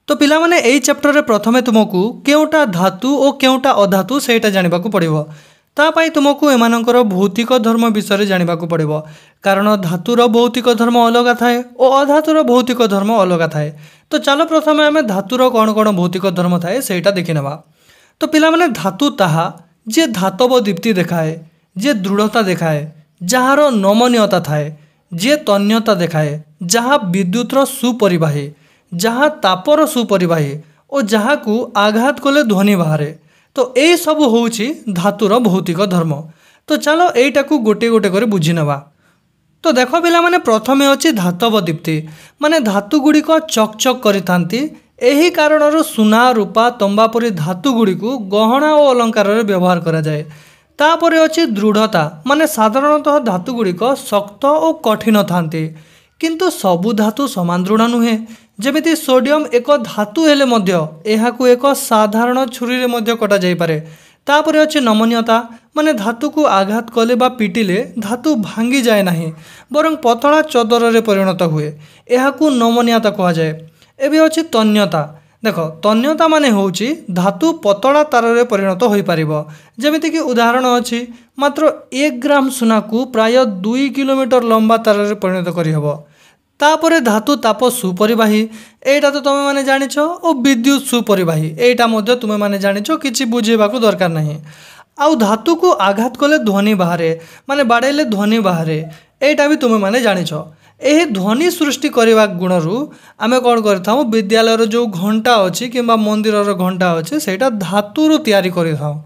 तो पिला माने एई चैप्टर रे प्रथमे तुमको केउटा धातु और केउटा अधातु सेटा जानिबा को पड़िबो। तापाई तुमको एमानकर भौतिक धर्म विषय जानिबा को पड़िबो, कारण धातुर भौतिक धर्म अलग थाए और अधातुर भौतिक धर्म अलग थाए। तो चलो प्रथमे आमे धातुर कौन कौन भौतिक धर्म थाए सेटा देखि नेबा। तो पिला माने धातु ताहा जे धातव दीप्ति देखाए, जे दृढ़ता देखाए, जହାର नमनीयता थाए, जे तन्यता देखाए, जहा विद्युतर सुपरिवाही, जहा तापर सुपरिवाही और जहा को आघात कले ध्वनि बाहरे। तो यही सब होउची धातुर भौतिक धर्म। तो चलो एटा को गोटे गोटे कर बुझी नेबा। तो देख पिला माने प्रथमे अछि धातव दीप्ति, माने धातु गुड़िक चकचक करिथांती। एही कारणर सुना रूपा तंबा परी धातु गुड़िक गहना और अलंकार व्यवहार करा जाए। तापरे अछि दृढ़ता, माने साधारणतः धातु गुड़िक शक्त और कठिन थांती, किंतु सबु धातु समान दृढ़ नुहे। जेमिति सोडियम एक धातु हेले मध्य एहाकु एक साधारण छुरी रे मध्य कटा जाई पारे। तापरे अछि नमनीयता, माने धातु को आघात कले बा पिटिले धातु भांगी जाए नहीं, बरं पतला चदर रे परिणत हुए। एहाकु नमनीयता कहा जाए। एबे अछि तन्यता। देखो तन्यता माने होउची धातु पतला तार रे परिणत होई परिबो। जेमिति कि उदाहरण अछि मात्र 1 ग्राम सुना को प्राय 2 किलोमीटर लंबा तार रे परिणत करि हबो। तापरे धातु ताप सुपरिवाही, एटा तो तुमे माने जानिछो, और विद्युत सुपरिवाही एटा मध्य तुमे माने जानिछो, किछि बुझेबाको दरकार नहीं। आउ धातु को आघात कले ध्वनि बाहरे, माने बाडेले ध्वनि बाहरे, एटा भी तुमे माने जानिछो। एही ध्वनि सृष्टि करवा गुणरू आमे कौन करथाऊ, विद्यालय जो घंटा अच्छी कि मंदिर घंटा अच्छे सेटा धातुरु तैयारी करिथाऊ।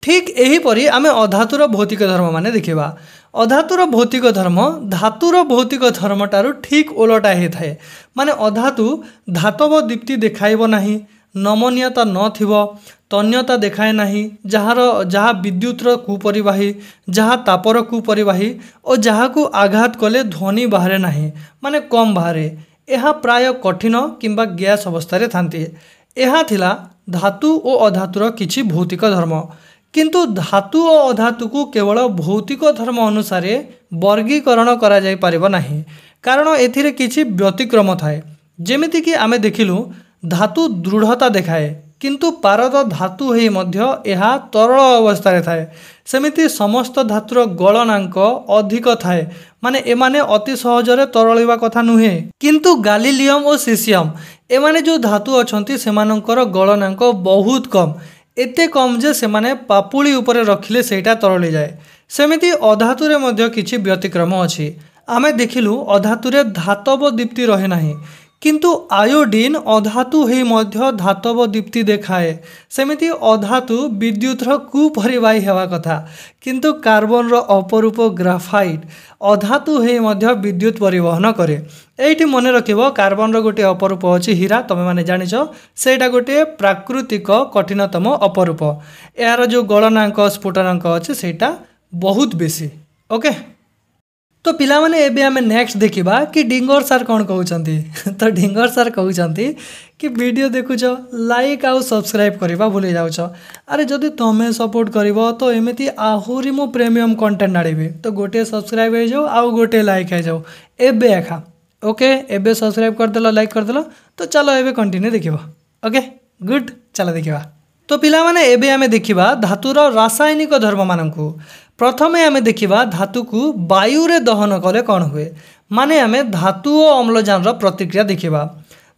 ठीक यही परी आमे अधातुर भौतिक धर्म माने देखिबा। अधातुर भौतिक धर्म धातुर भौतिक धर्म टारु ठीक ओलटा हे थाए। माने अधातु धातव दीप्ति देखाइबो नाही, नमनीयता नथिबो, तन्यता देखाए नाही, जहा विद्युतर कुपरिवाही, जहा तापर कुपरिवाही और जहा को आघात कले ध्वनि बाहरे नाही, माने कम बाहरे। एहा प्राय कठिन किंबा गैस अवस्था थांती। एहा थिला धातु और अधातुर किछि भौतिक धर्म। किंतु धातु और अधातु को केवल भौतिक धर्म अनुसार वर्गीकरण करा जाई परिबो नाही, कारण एथिरे किछि व्यतिक्रम थाए। जेमिति कि आमे देखिलु धातु दृढ़ता देखाए, किंतु पारद धातु हेई मध्य एहा तरल अवस्था रे थाए। सेमिति समस्त धातुर गलनांक अधिक थाए, माने एमाने अति सहजरे तरलिबा कथा नुहे। किंतु गालिलियम और सीसियम एमाने जो धातु अछंती सेमानंकर गलनांक बहुत कम, एते कम जे सेमाने पापुली उपरे रखिले सेटा तरली जाए। सेमिति अधातुरे मध्य किछि व्यतिक्रम अछि। आमे देखिलु अधातुरे धातव दीप्ति रहे नाही, किंतु आयोडीन अधातु हे मध्य धातव दीप्ति देखाए। सेमिति अधातु विद्युतर कुपरिवाही हेवा कथा, किंतु कार्बन रो अपरूप ग्राफाइट अधातु हे मध्य विद्युत परिवहन करे। एठी मने रखिबो कार्बन रो गोटे अपरूप अछि हीरा, तमे माने जानिछो, सेटा गोटे प्राकृतिक कठिनतम अपरूप। यार जो गलनांक स्फुटनांक अछि सेटा बहुत बेसी। ओके, तो पिला माने एबे आमे नेक्स्ट देखिबा कि डिंगर सर कौन कहउचंती। तो डिंगर सर कहउचंती कि वीडियो देखुछ लाइक आउ सब्सक्राइब करबा भूली जाउछ। अरे जदि तमे सपोर्ट करबो तो एमिति आहुरी मो प्रीमियम कंटेंट आड़ेबी। तो गोटे सब्सक्राइब हो जाओ आउ गोटे लाइक हो जाओ एबे एखा। ओके, एबे सब्सक्राइब कर देलो, लाइक कर देलो, तो चलो एबे कंटिन्यू देखिबा। ओके गुड, चलो देखिबा। तो पिला माने एबे आमे देखिबा धातुर रासायनिक धर्म मानकू। प्रथमे आमे देखिबा धातु को वायु रे दहन कले कौन हुए, माने आमे धातु और अम्लजान रो प्रतिक्रिया देखिबा।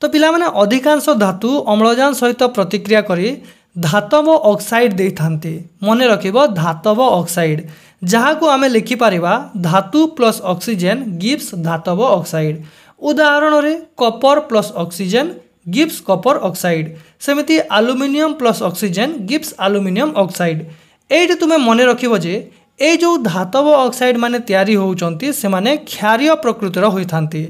तो पिला माने अधिकांश धातु अम्लजान सहित प्रतिक्रिया करी धातव ऑक्साइड दे थांती। मने रखिबो धातव ऑक्साइड, जहा को आमे लिखि पारिबा धातु प्लस ऑक्सीजन गिव्स धातव ऑक्साइड। उदाहरण रे copper plus oxygen gives copper oxide. सेमिति aluminium plus oxygen gives aluminium oxide. एठी तुमे मने रखिबो जे ए जो धातव ऑक्साइड माने तैयारी होउचंती से माने क्षारीय प्रकृतिर होइथांती,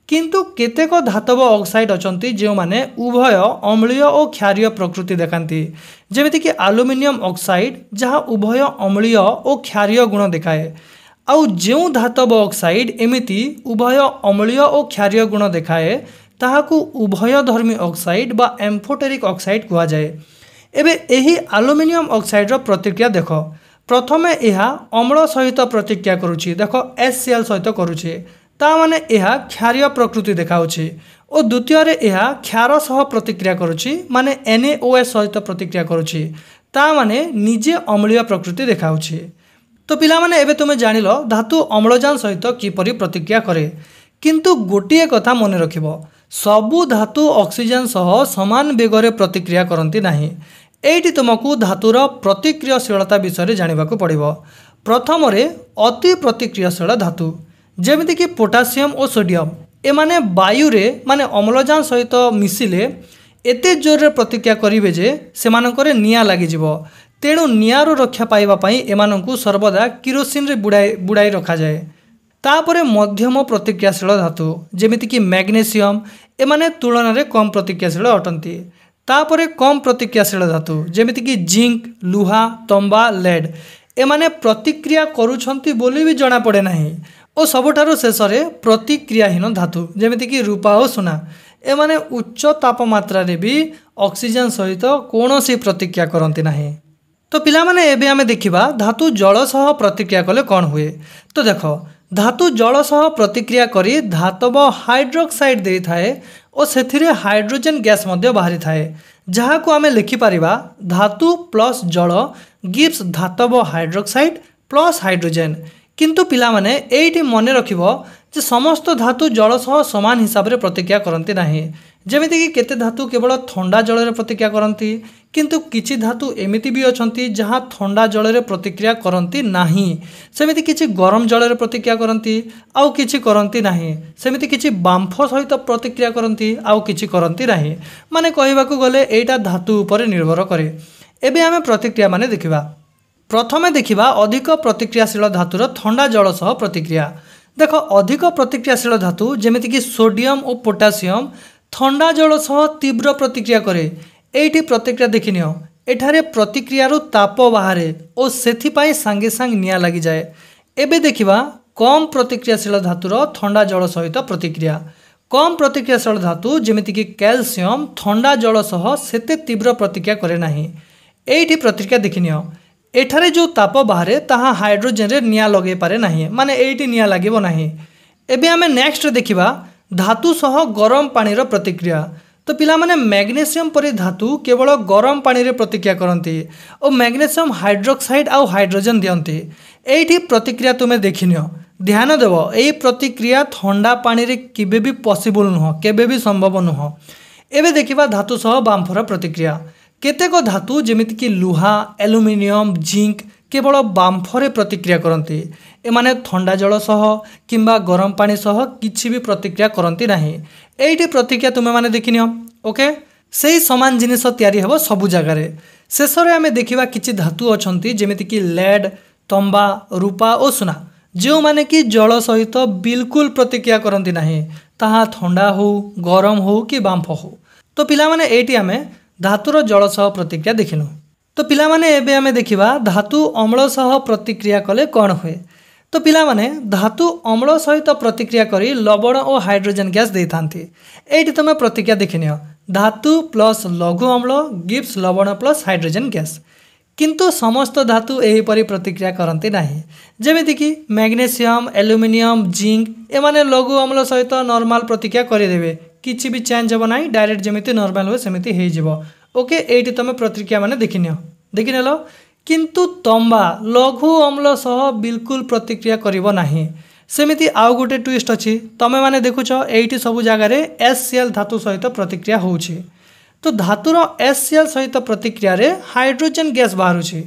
किंतु केतेक धातव ऑक्साइड अचंती जो माने उभय अम्लीय और क्षारीय प्रकृति देखांती। जेमिति कि एल्युमिनियम ऑक्साइड जहा उभय अम्लीय और क्षारीय गुण देखाए, आउ जो धातव ऑक्साइड एमिति उभय अम्लीय और क्षारीय गुण देखाए ताहाकू उभयधर्मी ऑक्साइड बा एम्फोटेरिक ऑक्साइड कहा जाए। एबे एही एल्युमिनियम ऑक्साइड रो प्रतिक्रिया देखो। प्रथमे यह अम्ल सहित प्रतिक्रिया करुछि, देखो HCl सहित करुछि, ता माने यह क्षारीय प्रकृति देखाउछि और द्वितीय रे यह क्षार सह प्रतिक्रिया करुछि माने NaOH सहित प्रतिक्रिया करुछि ता माने निजे अम्लीय प्रकृति देखाउछि। तो पिला माने एबे तुमे जानिलो धातु अम्लजान सहित किपरि प्रतिक्रिया करे, किंतु गोटिए कथा मने रखिबो सबु धातु ऑक्सीजन सह समान बेगरे प्रतिक्रिया करंती नाही। एइटी तुमको धातुर प्रतिक्रियाशीलता विषय जानिबाकू पड़िबो। प्रथम रे अति प्रतिक्रियाशील धातु जेमिति कि पोटासियम और सोडियम एमाने वायु रे माने अम्लजान सहित मिसिले एते जोर प्रतिक्रिया करिवे जे सेमानकरे निया लागि जिवो, तेणु नियार रक्षा पाइबा पई एमानंकु सर्वदा किरोसिन रे बुड़ाई रखा जाए। तापरे मध्यम प्रतिक्रियाशील धातु जेमिति कि मैग्नेशियम एमाने तुलन रे कम प्रतिक्रियाशील अटंती। तापरे कम प्रतिक्रियाशील धातु जेमिति कि जिंक, लुहा, तंबा, लेड एमाने प्रतिक्रिया करूछंती बोली भी जଣା पड़े नाही। और सबठारु शेषरे प्रतिक्रियाहीन धातु जेमिति कि रूपा और सुना एमाने उच्च तापमात्रा रे भी ऑक्सीजन सहित कोनोसी प्रतिक्रिया करंती नाही। तो पिला माने एबे आमे देखिबा धातु जल सह प्रतिक्रिया कले कौन हुए। तो देखो धातु जल सह प्रतिक्रिया करी धातव हाइड्रोक्साइड दे थाए और सेथिरे हाइड्रोजन गैस मध्य बाहरी थाए जहाँ को आमे लिखि पारिबा धातु प्लस जल गिव्स धातव हाइड्रोक्साइड प्लस हाइड्रोजन। किंतु पिला माने एइटी मने रखिबो जे समस्त धातु जल सह समान हिसाब रे प्रतिक्रिया करंती नाही। जेमिति कि केते धातु केवल ठंडा जल रे प्रतिक्रिया करंती, किंतु किछि धातु एमिति भी अछंती जहाँ ठंडा जल रे प्रतिक्रिया करंती नाही। सेमिति किछि गरम जल रे प्रतिक्रिया करंती आउ किछि करंती नाही। सेमिति किछि बांफ सहित प्रतिक्रिया करंती आउ किछि करंती नाही। माने कहिबाकू गले एइटा धातु उपरे निर्भर करे। एबे आमे प्रतिक्रिया माने देखिबा। प्रथमे देखिबा अधिक प्रतिक्रियाशील धातुर ठंडा जल सह प्रतिक्रिया। देखो अधिक प्रतिक्रियाशील धातु जेमिति कि सोडियम और पोटासियम ठंडा जल सह तीव्र प्रतिक्रिया करे। एइठी प्रतिक्रिया देखिनियो एठारे प्रतिक्रियारू ताप बाहरे और सेथिपाई सांगे सांग निया लागि जाए। एबे देखिबा कम प्रतिक्रियाशील धातुर ठंडा जल सहित प्रतिक्रिया। कम प्रतिक्रियाशील धातु जेमिति कि कैल्शियम ठंडा जल सह सेते तीव्र प्रतिक्रिया करे नाही। एइठी प्रतिक्रिया देखिनियो एठारे जो ताप बाहरे ताहा हाइड्रोजन रे निया लगे पारे नाही, माने एइठी निया लागिबो नाही। एबे आमे नेक्स्ट देखिबा धातु सह गरम पानी रो प्रतिक्रिया। तो पिला माने मैग्नेशियम परि धातु केवल गरम पानी रे प्रतिक्रिया करंती और मैग्नेशियम हाइड्रोक्साइड आउ हाइड्रोजन दियंती। एइठी प्रतिक्रिया तुमे देखिनियो ध्यान देबो एई प्रतिक्रिया ठंडा पानी रे केबे भी पॉसिबल नुह, केबे भी संभव नुह। एबे देखिबा धातु सह बांफर प्रतिक्रिया। केतेक धातु जेमिति कि लुहा, एल्युमिनियम, जिंक केवल बांफरे प्रतिक्रिया करंती। एमाने ठंडा जल सह किंबा गरम पानी सह किछि भी प्रतिक्रिया करंती नाही। एइठी प्रतिक्रिया तुमे माने देखिनियो ओके। सेही समान जिनिस तयारी हेबो सबु जगह रे। शेषरे आमे देखिबा किछि धातु अछंती जेमिति कि लेड, तंबा, रूपा और सुना जो माने कि जल सहित बिल्कुल प्रतिक्रिया करंती नाही, ताहा ठंडा हो, गरम हो कि बांफ हो। तो पिला माने एइठी आमे धातुर जल सह प्रतिक्रिया देखिनु। तो पिला माने एबे आमे देखिबा धातु अम्ल सह प्रतिक्रिया कले कौन हुए। तो पिला माने धातु अम्ल सहित प्रतिक्रिया करी लवण और हाइड्रोजन गैस दे थांती। एइठी तमे प्रतिक्रिया देखिनियो धातु प्लस लघु अम्ल गिव्स लवण प्लस हाइड्रोजन गैस। किंतु समस्त धातु एहिपरि प्रतिक्रिया करंती नाही। जेमिति कि मैग्नेशियम, एल्युमिनियम, जिंक एमाने लघु अम्ल सहित नॉर्मल प्रतिक्रिया करि देबे, किछि भी चेंज हेबो नाही, डायरेक्ट जेमिति नॉर्मल हो सेमिति हेइ जिवो ओके। एइठी तमे प्रतिक्रिया माने देखिनियो देखिनेलो। किंतु तंबा लघु अम्ल सह बिल्कुल प्रतिक्रिया करिवो नाही। सेमिति आउ गोटे ट्विस्ट अछि, तमे माने देखुछ एइठी सब जगह रे HCl धातु सहित प्रतिक्रिया होउछि। तो धातुर HCl सहित प्रतिक्रिया रे हाइड्रोजन गैस बाहरुछि,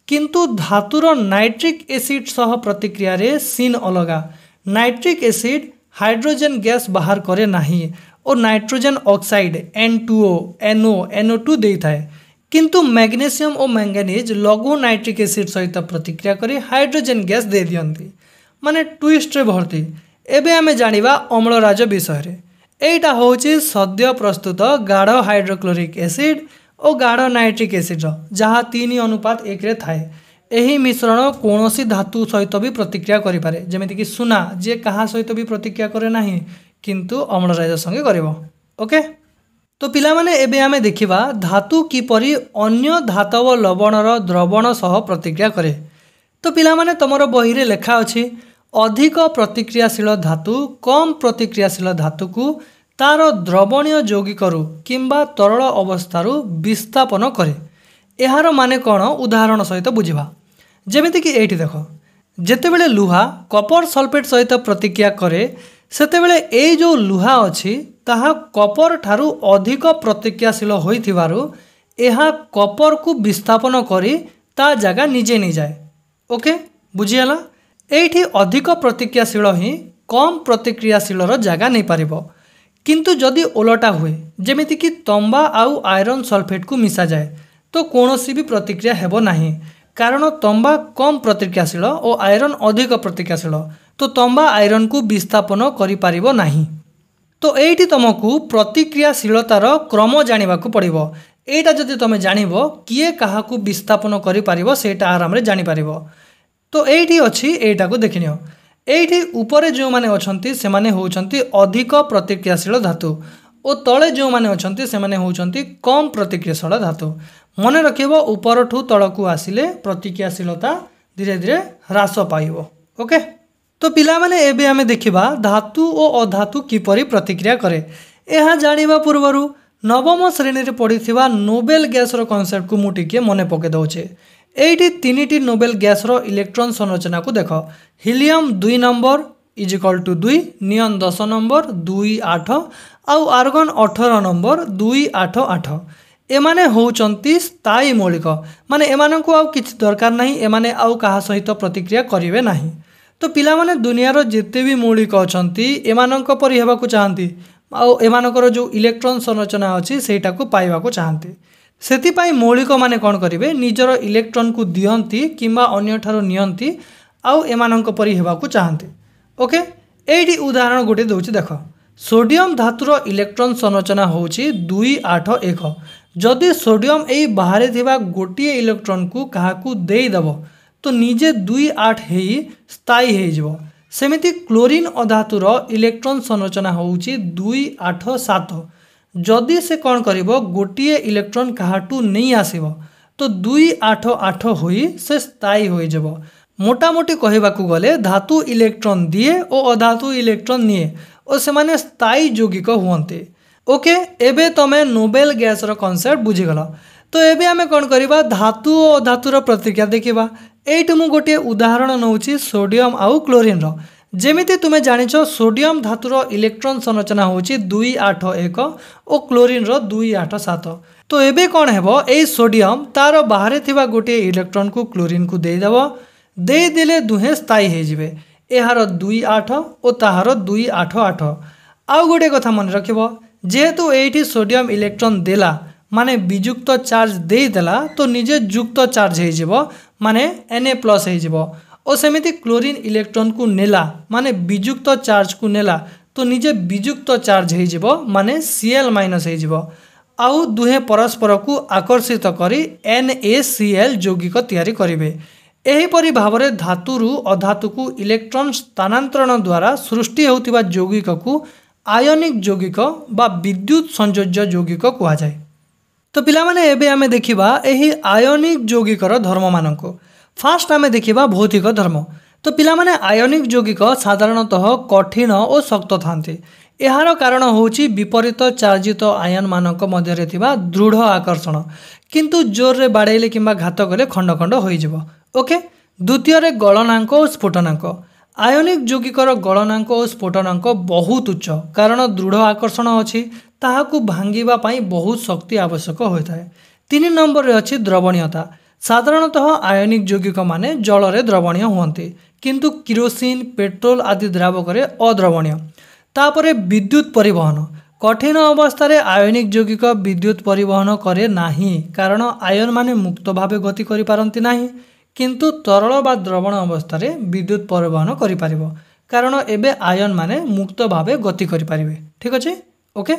किंतु धातुर नाइट्रिक एसिड सह प्रतिक्रिया रे सीन अलगा। नाइट्रिक एसिड हाइड्रोजन गैस बाहर करे नाही और nitrogen oxide N2O, NO, NO2 देइथाय। किंतु मैग्नेशियम और मैंगनीज लघु नाइट्रिक एसिड सहित प्रतिक्रिया करी हाइड्रोजन गैस दे दियंती, माने ट्विस्ट रे भर्ती। एबे आमे जानिबा अम्लराज विषय रे। एइटा होछि सद्य प्रस्तुत गाढ़ हाइड्रोक्लोरिक एसिड और गाढ़ नाइट्रिक एसिड जहाँ 3:1 रे थाए। एही मिश्रण कोनोसी धातु सहित भी प्रतिक्रिया करि पारे, जेमिति कि सुना जे कहा सहित भी प्रतिक्रिया करे नाही, किंतु अम्लराज संगे करिवो ओके। तो पिला माने एबे आमे देखिबा धातु किपरि अन्य धातव लवणर द्रवण सह प्रतिक्रिया करे। तो पिला माने तमरो बही रे लेखा अछि अधिक प्रतिक्रियाशील धातु कम प्रतिक्रियाशील धातु को तार द्रवणीय यौगिकरू किंबा तरल अवस्थारू विस्थापन करे। यार माने कौन उदाहरण सहित बुझा। जमीक ये देख जितेबले लुहा कपर सल्फेट सहित प्रतिक्रिया करे सेतेबेले ए जो लुहा अच्छी ताहा कपर ठारू अधिक प्रतिक्रियाशील होइथिबारु एहा कपर को विस्थापन करी ता जगह निजे नहीं जाए। ओके बुझीगला। एठी अधिक प्रतिक्रियाशील ही कम प्रतिक्रियाशील जगह नहीं पारिबो। किंतु जदि ओलटा हुए जेमिति कि तंबा आउ आयरन सल्फेट को मिसा जाए तो कौनसी भी प्रतिक्रिया हेबो नहीं, कारण तंबा कम प्रतिक्रियाशील और आयरन अधिक प्रतिक्रियाशील, तो तंबा आयरन को विस्थापन करि पारिबो नहीं। तो एठी तुमको प्रतिक्रियाशीलतार क्रम जानिबाकू पड़िबो। एटा जदि तुम जानिबो किए काहाकू विस्थापन करि पारिबो सेटा आराम रे जानि पारिबो। तो एठी अछि एटा को देखिनियो। एठी ऊपर जो माने अछंती से माने होउछंती अधिक प्रतिक्रियाशील धातु और तले जो माने अछंती से माने होउछंती कम प्रतिक्रियाशील धातु। मन रखिबो ऊपरठू तळकू आसिले प्रतिक्रियाशीलता धीरे धीरे ह्रास पाइबो। ओके। तो पिला माने एबे आमे देखिबा धातु और अधातु किपरि प्रतिक्रिया करे। एहा जानिबा पूर्वरु नवम श्रेणी रे पढ़िथिबा नोबेल गैस रो कांसेप्ट को मु टिके मने पके दउछे। एठी तीनिटी नोबेल गैस रो इलेक्ट्रॉन संरचना को देख। हीलियम 2 नंबर = 2, नियन 10 नंबर 2 8 आउ आर्गन 18 नंबर 2 8 8। एमाने होउचंती स्थायी मौलिक, माने एमानंकु आउ किछि दरकार नहीं, एमाने आउ कहा सहित प्रतिक्रिया करिवे नहीं। तो पिला माने दुनियार जेते भी मौलिक अछंती एमानंक परि हेबाकू चाहंती आउ एमानकर जो इलेक्ट्रॉन संरचना अछि सेटा को पाइबाकू चाहंती। सेतिपाई मौलिक माने कौन करिवे निजर इलेक्ट्रॉन को दियंती किंबा अन्य ठारो नियंती आउ एमानंक परि हेबाकू चाहंती। ओके। एठी उदाहरण गोटे दउछि देख। सोडियम धातुर इलेक्ट्रॉन संरचना होउछि 2 8 1। जदि सोडियम एई बाहरे थिबा गोटिए इलेक्ट्रॉन को काहाकू देई दबो तो निजे 2 8 हेई स्थायी हेई जिवो। सेमिति क्लोरीन अधातुर इलेक्ट्रॉन संरचना होउछि 2 8 7। जदि से कौन करिवो गोटिए इलेक्ट्रॉन काहाटू नहीं आसीबो तो 2 8 8 होई से स्थायी होई जबो। मोटामोटी कहबाकू गले धातु इलेक्ट्रॉन दिए और अधातु इलेक्ट्रॉन निए और से माने स्थायी यौगिक हुअन्ते। ओके। एबे तमे नोबेल गैस रो कांसेप्ट बुझिगला। तो एबे आमे कौन करिबा धातु और अधातुर प्रतिक्रिया देखिबा। एइठ मु गोटे उदाहरण नउछि सोडियम आउ क्लोरीन रो। जेमिति तुमे जानिछो सोडियम धातुर इलेक्ट्रॉन संरचना होछि 2 8 1 और क्लोरीन रो 2 8 7। तो एबे कौन हेबो एई सोडियम तार बाहरे थिबा गोटे इलेक्ट्रॉन को क्लोरीन को देई देबो। देई देले दुहे स्थायी हे जिवे। एहार 2 8 और ताहार 2 8 8। आउ गोटे कथा मन रखिबो जेहेतु एठी सोडियम इलेक्ट्रॉन देला माने विजुक्त चार्ज देई देला तो निजे युक्त चार्ज हे जिवो माने Na+ हे जिवो। और सेमिति क्लोरीन इलेक्ट्रॉन को नेला माने विजुक्त चार्ज को नेला तो निजे विजुक्त चार्ज हे जिवो माने Cl- हे जिवो। आउ दुहे परस्पर को आकर्षित करी NaCl यौगिक तैयारी करिवे। एहीपरि भावरे धातुरु अधातु को इलेक्ट्रॉन स्थानांतरण द्वारा सृष्टि होतिबा यौगिक को आयनिक यौगिक बा विद्युत संयोज्य यौगिक कुहा जाए। तो पिला माने एबे आमे देखिबा एही आयनिक यौगिकर धर्म मानको। फास्ट आमे देखिबा भौतिक धर्म। तो पिला माने आयनिक यौगिक साधारणतः कठिन और शक्त थांती। एहार कारण होउछि विपरीत चार्जित आयन मानक मध्यरे थिबा दृढ़ आकर्षण, किंतु जोर रे बाड़ेले किंबा घात कले खंड खंड होई जिवो। ओके। द्वितीय रे गलनांक और स्फोटनांक। आयनिक यौगिकर गलनांक और स्फोटनांक बहुत उच्च, कारण दृढ़ आकर्षण अछि ताहाकू भांगिबा पई बहुत शक्ति आवश्यक होइथाय। 3 नंबर रे अछि द्रवणीयता। साधारणतः आयनिक यौगिक माने जल रे द्रवणीय हुअन्ते, किंतु किरोसिन पेट्रोल आदि द्रावक रे अद्रवणीय। तापरे विद्युत परिवहन। कठिन अवस्था रे आयनिक यौगिक विद्युत परिवहन करे नाही, कारण आयन माने मुक्त भावे गति करि पारंती नाही, किंतु तरल बा द्रवण अवस्था रे विद्युत परिवहन करि पारिबो, कारण एबे आयन माने मुक्त भावे गति करि पारिबे। ठीक अछि। ओके।